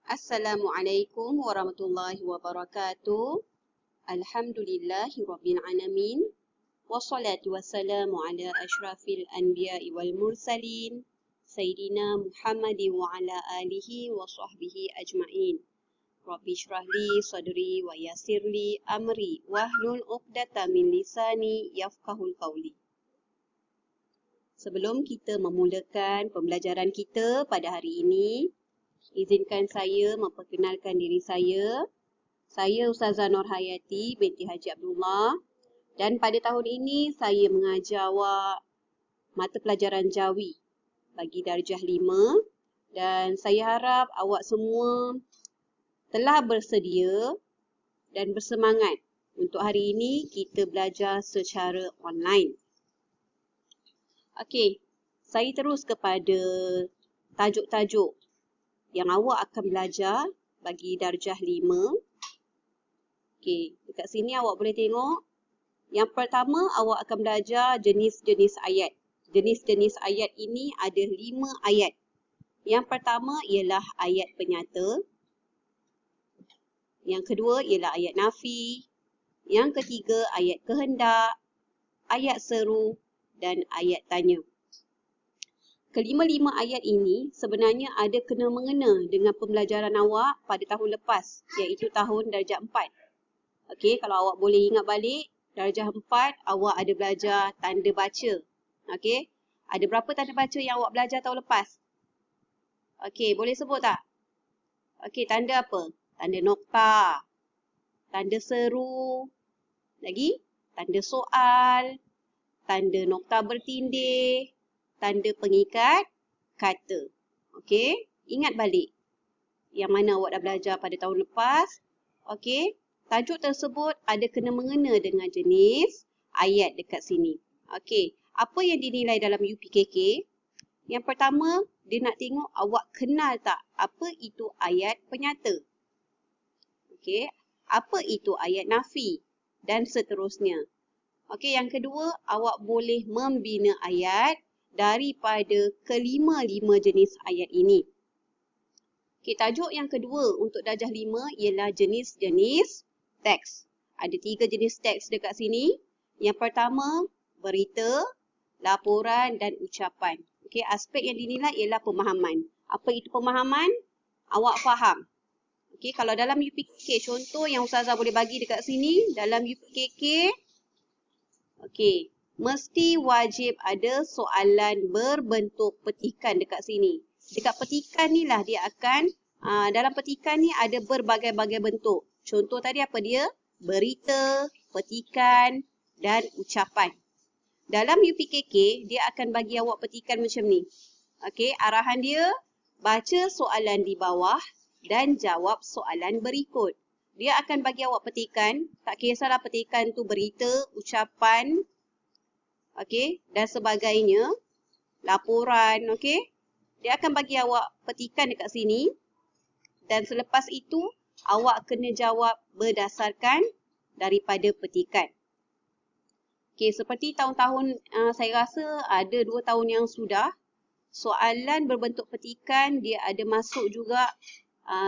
Assalamualaikum warahmatullahi wabarakatuh. Alhamdulillahi rabbil alamin. Wassalatu wassalamu ala asyrafil anbiya'i wal mursalin. Sayyidina Muhammadin wa ala alihi wa sahbihi ajma'in. Rabbi syrah li sadri wa yassir li amri wahlul 'uqdatam min lisani yafqahul qawli. Sebelum kita memulakan pembelajaran kita pada hari ini, izinkan saya memperkenalkan diri saya. Saya Ustazah Nur Hayati binti Haji Abdullah dan pada tahun ini saya mengajar awak mata pelajaran Jawi bagi darjah 5 dan saya harap awak semua telah bersedia dan bersemangat untuk hari ini kita belajar secara online. Okey, saya terus kepada tajuk-tajuk yang awak akan belajar bagi darjah 5. Okey, dekat sini awak boleh tengok. Yang pertama, awak akan belajar jenis-jenis ayat. Jenis-jenis ayat ini ada 5 ayat. Yang pertama ialah ayat penyata. Yang kedua ialah ayat nafi. Yang ketiga ayat kehendak, ayat seru dan ayat tanya. Kelima-lima ayat ini sebenarnya ada kena-mengena dengan pembelajaran awak pada tahun lepas, iaitu tahun darjah 4. Okey, kalau awak boleh ingat balik, darjah 4 awak ada belajar tanda baca. Okey, ada berapa tanda baca yang awak belajar tahun lepas? Okey, boleh sebut tak? Okey, tanda apa? Tanda nokta, tanda seru, lagi tanda soal, tanda nokta bertindih, tanda pengikat kata. Okey, ingat balik yang mana awak dah belajar pada tahun lepas. Okey, tajuk tersebut ada kena-mengena dengan jenis ayat dekat sini. Okey, apa yang dinilai dalam UPKK? Yang pertama, dia nak tengok awak kenal tak apa itu ayat penyata. Okey, apa itu ayat nafi dan seterusnya. Okey, yang kedua, awak boleh membina ayat daripada kelima-lima jenis ayat ini. Okey, tajuk yang kedua untuk darjah 5 ialah jenis-jenis teks. Ada 3 jenis teks dekat sini. Yang pertama, berita, laporan dan ucapan. Okey, aspek yang dinilai ialah pemahaman. Apa itu pemahaman? Awak faham. Okey, kalau dalam UPKK, contoh yang Ustazah boleh bagi dekat sini, dalam UPKK, okey, mesti wajib ada soalan berbentuk petikan dekat sini. Dekat petikan ni lah dia akan, dalam petikan ni ada berbagai-bagai bentuk. Contoh tadi apa dia? Berita, petikan dan ucapan. Dalam UPKK, dia akan bagi awak petikan macam ni. Okey, arahan dia, baca soalan di bawah dan jawab soalan berikut. Dia akan bagi awak petikan, tak kisahlah petikan tu berita, ucapan, okey, dan sebagainya, laporan, okey. Dia akan bagi awak petikan dekat sini dan selepas itu awak kena jawab berdasarkan daripada petikan. Okey, seperti tahun-tahun saya rasa ada 2 tahun yang sudah, soalan berbentuk petikan dia ada masuk juga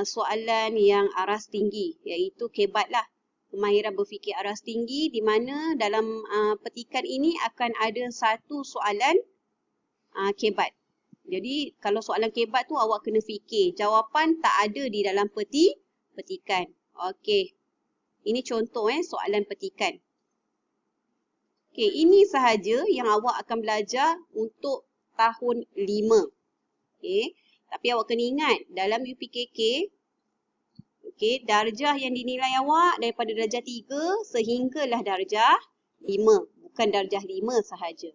soalan yang aras tinggi, iaitu KEBAT lah. Kemahiran berfikir aras tinggi, di mana dalam petikan ini akan ada satu soalan KEBAT. Jadi kalau soalan KEBAT tu awak kena fikir, jawapan tak ada di dalam petikan. Okey, ini contoh soalan petikan. Okey, ini sahaja yang awak akan belajar untuk tahun 5. Okey, tapi awak kena ingat dalam UPKK, okey, darjah yang dinilai awak daripada darjah 3 sehinggalah darjah 5, bukan darjah 5 sahaja.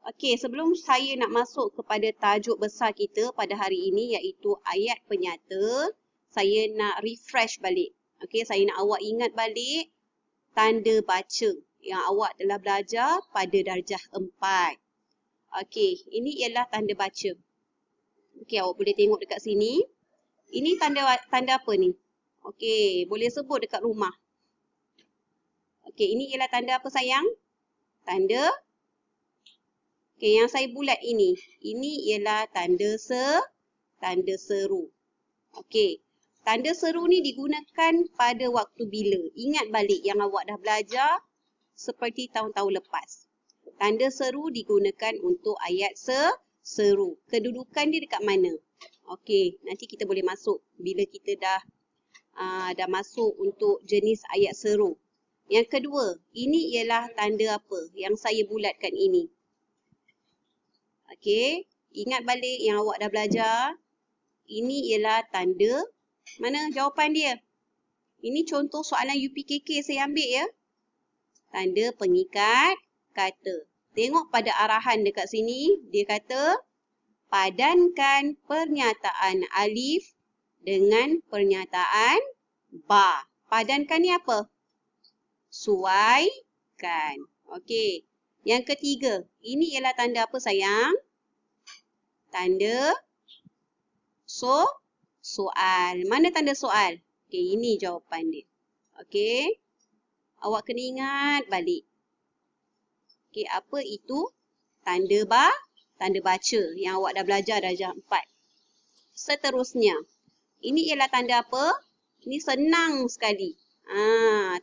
Okey, sebelum saya nak masuk kepada tajuk besar kita pada hari ini iaitu ayat penyata, saya nak refresh balik. Okey, saya nak awak ingat balik tanda baca yang awak telah belajar pada darjah 4. Okey, ini ialah tanda baca. Okey, awak boleh tengok dekat sini. Ini tanda apa ni? Okey, boleh sebut dekat rumah. Okey, ini ialah tanda apa sayang? Tanda. Okey, yang saya bulat ini ialah tanda seru. Okey, Tanda seru ni digunakan pada waktu bila? Ingat balik yang awak dah belajar seperti tahun-tahun lepas. Tanda seru digunakan untuk ayat seru. Kedudukan dia dekat mana? Okey, nanti kita boleh masuk bila kita dah masuk untuk jenis ayat seru. Yang kedua, ini ialah tanda apa yang saya bulatkan ini? Okey, ingat balik yang awak dah belajar. Ini ialah tanda, mana jawapan dia? Ini contoh soalan UPKK saya ambil ya. Tanda pengikat kata. Tengok pada arahan dekat sini, dia kata padankan pernyataan alif dengan pernyataan ba. Padankan ni apa? Suaikan. Okey. Yang ketiga, ini ialah tanda apa sayang? Tanda soal. Mana tanda soal? Okey, ini jawapan dia. Okey. Awak kena ingat balik. Okey, apa itu tanda baca yang awak dah belajar darjah 4. Seterusnya, ini ialah tanda apa? Ini senang sekali.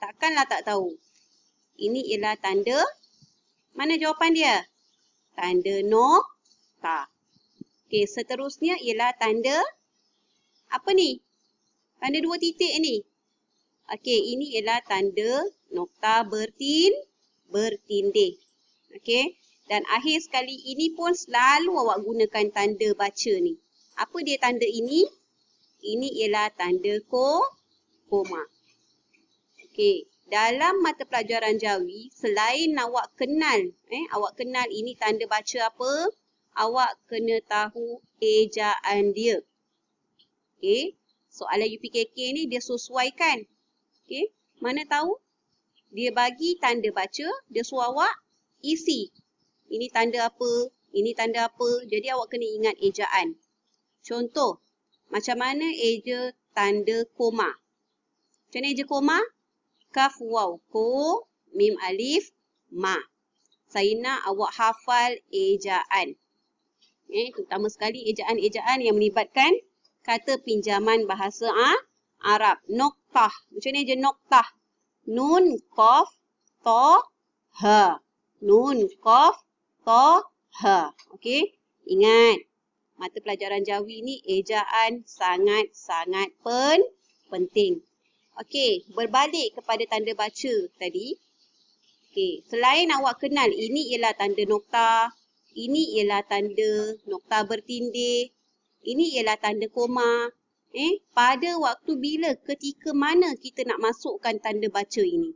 Takkanlah tak tahu. Ini ialah tanda, mana jawapan dia? Tanda nokta. Okey, seterusnya ialah tanda apa ni? Tanda 2 titik ni. Okey, ini ialah tanda nokta bertindih. Okey, dan akhir sekali ini pun selalu awak gunakan tanda baca ni. Apa dia tanda ini? Ini ialah tanda koma. Okey, dalam mata pelajaran Jawi, selain awak kenal ini tanda baca apa, awak kena tahu ejaan dia. Okey, soalan UPKK ni dia sesuaikan. Okey, mana tahu? Dia bagi tanda baca, dia suruh awak isi. Ini tanda apa? Ini tanda apa? Jadi awak kena ingat ejaan. Contoh, macam mana eja tanda koma? Macam mana eja koma? Kaf waw, ko, mim alif, ma. Saya nak awak hafal ejaan. Terutama sekali ejaan-ejaan yang melibatkan kata pinjaman bahasa Arab. Noktah. Macam mana eja noktah? Nun, qaf, ta, ha. Nun, qaf, ta, ha. Okey? Ingat. Mata pelajaran Jawi ni ejaan sangat-sangat penting. Okey, berbalik kepada tanda baca tadi. Okey, selain awak kenal ini ialah tanda nokta, ini ialah tanda nokta bertindih, ini ialah tanda koma. Pada waktu bila, ketika mana kita nak masukkan tanda baca ini?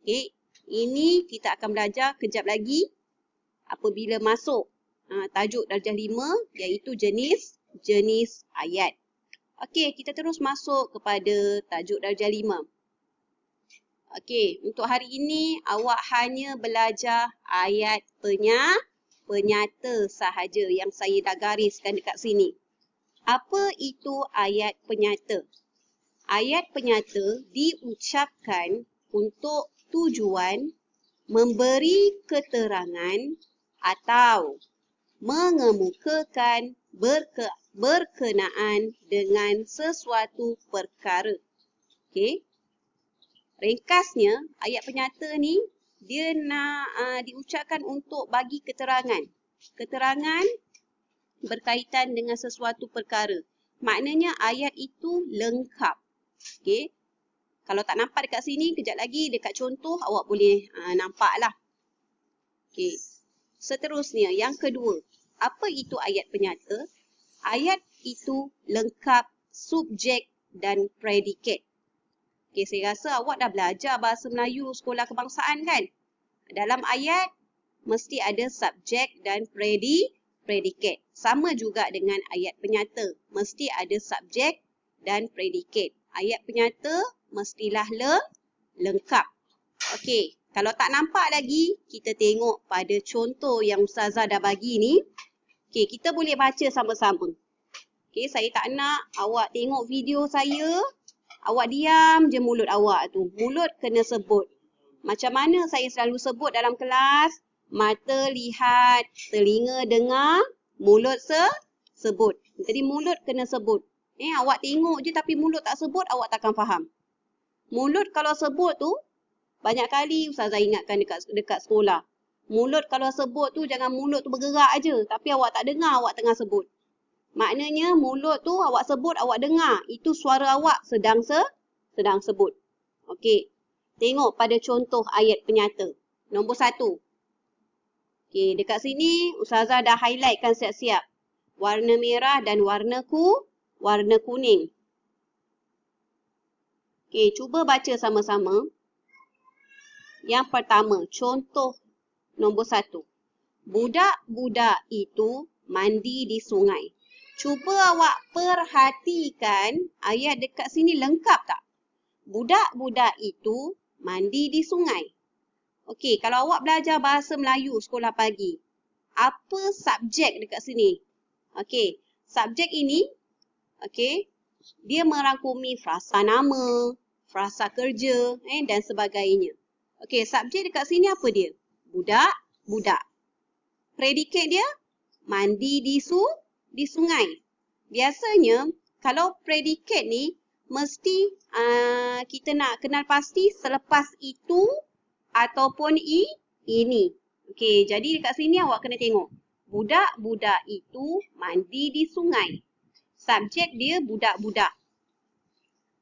Okey, ini kita akan belajar kejap lagi apabila masuk tajuk darjah 5 iaitu jenis ayat. Okey, kita terus masuk kepada tajuk darjah 5. Okey, untuk hari ini awak hanya belajar ayat penyata sahaja yang saya dah gariskan dekat sini. Apa itu ayat penyata? Ayat penyata diucapkan untuk tujuan memberi keterangan atau mengemukakan berkenaan dengan sesuatu perkara. Okey. Ringkasnya, ayat penyata ni dia nak diucapkan untuk bagi keterangan. Keterangan berkaitan dengan sesuatu perkara. Maknanya ayat itu lengkap. Okey. Kalau tak nampak dekat sini, kejap lagi dekat contoh awak boleh nampaklah. Okey. Seterusnya, yang kedua. Apa itu ayat penyata? Ayat itu lengkap subjek dan predikat. Okey, saya rasa awak dah belajar bahasa Melayu sekolah kebangsaan kan? Dalam ayat mesti ada subjek dan predikat. Sama juga dengan ayat penyata. Mesti ada subjek dan predikat. Ayat penyata mestilah lengkap. Okey, kalau tak nampak lagi, kita tengok pada contoh yang Ustazah dah bagi ni. Okey, kita boleh baca sama-sama. Okey, saya tak nak awak tengok video saya, awak diam je mulut awak tu. Mulut kena sebut. Macam mana saya selalu sebut dalam kelas? Mata lihat, telinga dengar, mulut sebut. Jadi mulut kena sebut. Awak tengok je tapi mulut tak sebut, awak takkan faham. Mulut kalau sebut tu, banyak kali Ustazah ingatkan dekat sekolah. Mulut kalau sebut tu, jangan mulut tu bergerak aja, tapi awak tak dengar awak tengah sebut. Maknanya mulut tu awak sebut, awak dengar. Itu suara awak sedang sebut. Okey. Tengok pada contoh ayat penyata. Nombor 1. Okey, dekat sini Ustazah dah highlightkan siap-siap. Warna merah dan warna kuning. Okey, cuba baca sama-sama. Yang pertama, contoh nombor 1. Budak-budak itu mandi di sungai. Cuba awak perhatikan ayat dekat sini lengkap tak? Budak-budak itu mandi di sungai. Okey, kalau awak belajar bahasa Melayu sekolah pagi, apa subjek dekat sini? Okey, subjek ini, okey, dia merangkumi frasa nama, frasa kerja dan sebagainya. Okey, subjek dekat sini apa dia? Budak. Predikat dia mandi di sungai. Biasanya kalau predikat ni mesti kita nak kenal pasti selepas itu ataupun ini. Okey, jadi dekat sini awak kena tengok. Budak-budak itu mandi di sungai. Subjek dia budak-budak.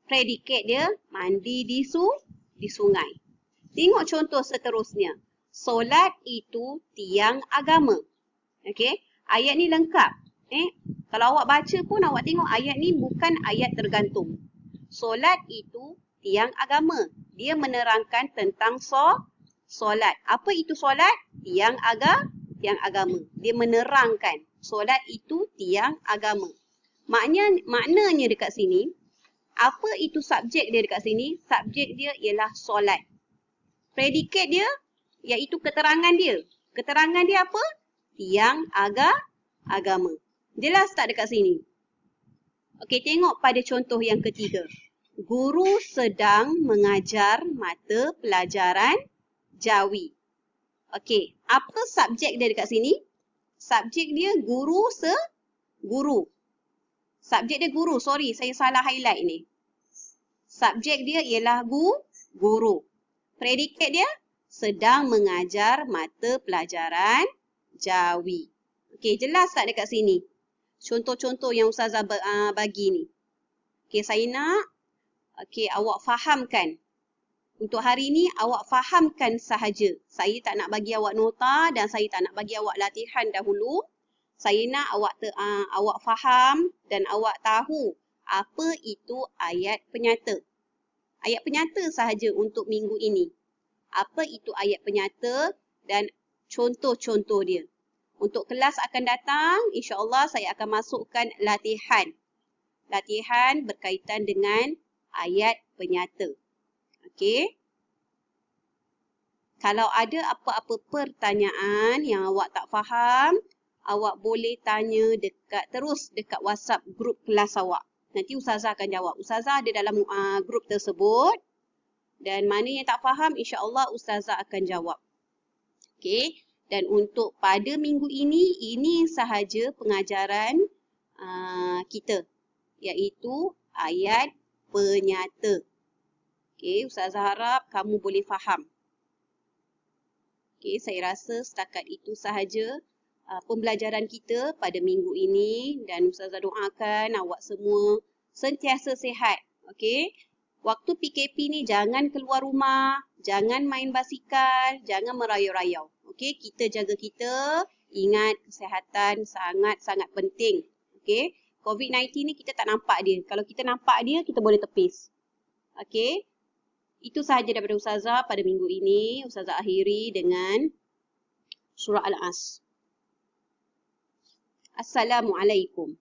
Predikat dia mandi di sungai. Tengok contoh seterusnya. Solat itu tiang agama. Okey, ayat ni lengkap. Kalau awak baca pun awak tengok ayat ni bukan ayat tergantung. Solat itu tiang agama. Dia menerangkan tentang solat. Apa itu solat? Tiang agama. Dia menerangkan solat itu tiang agama. Maknanya dekat sini, apa itu subjek dia dekat sini? Subjek dia ialah solat. Predikat dia iaitu keterangan dia. Keterangan dia apa? Tiang agama. Jelas tak dekat sini? Okey, tengok pada contoh yang ketiga. Guru sedang mengajar mata pelajaran Jawi. Okey, apa subjek dia dekat sini? Subjek dia guru. Subjek dia guru. Sorry, saya salah highlight ni. Subjek dia ialah guru. Predikat dia sedang mengajar mata pelajaran Jawi. Okey, jelas tak dekat sini? Contoh-contoh yang Ustazah bagi ni. Okey, saya nak awak fahamkan. Untuk hari ni awak fahamkan sahaja. Saya tak nak bagi awak nota dan saya tak nak bagi awak latihan dahulu. Saya nak awak faham dan awak tahu apa itu ayat penyata. Ayat penyata sahaja untuk minggu ini. Apa itu ayat penyata dan contoh-contoh dia. Untuk kelas akan datang, insya-Allah saya akan masukkan latihan. Latihan berkaitan dengan ayat penyata. Okey. Kalau ada apa-apa pertanyaan yang awak tak faham, awak boleh tanya terus dekat WhatsApp grup kelas awak. Nanti Ustazah akan jawab. Ustazah ada dalam grup tersebut. Dan mana yang tak faham, insya-Allah Ustazah akan jawab. Okey. Dan untuk pada minggu ini sahaja pengajaran kita. Iaitu ayat penyata. Okey, Ustazah harap kamu boleh faham. Okey, saya rasa setakat itu sahaja pembelajaran kita pada minggu ini. Dan Ustazah doakan awak semua sentiasa sihat. Okey. Waktu PKP ni jangan keluar rumah, jangan main basikal, jangan merayau-rayau. Okey, kita jaga kita, ingat kesihatan sangat-sangat penting. Okey, COVID-19 ni kita tak nampak dia. Kalau kita nampak dia, kita boleh tepis. Okey, itu sahaja daripada Ustazah pada minggu ini. Ustazah akhiri dengan surah Al-As. Assalamualaikum.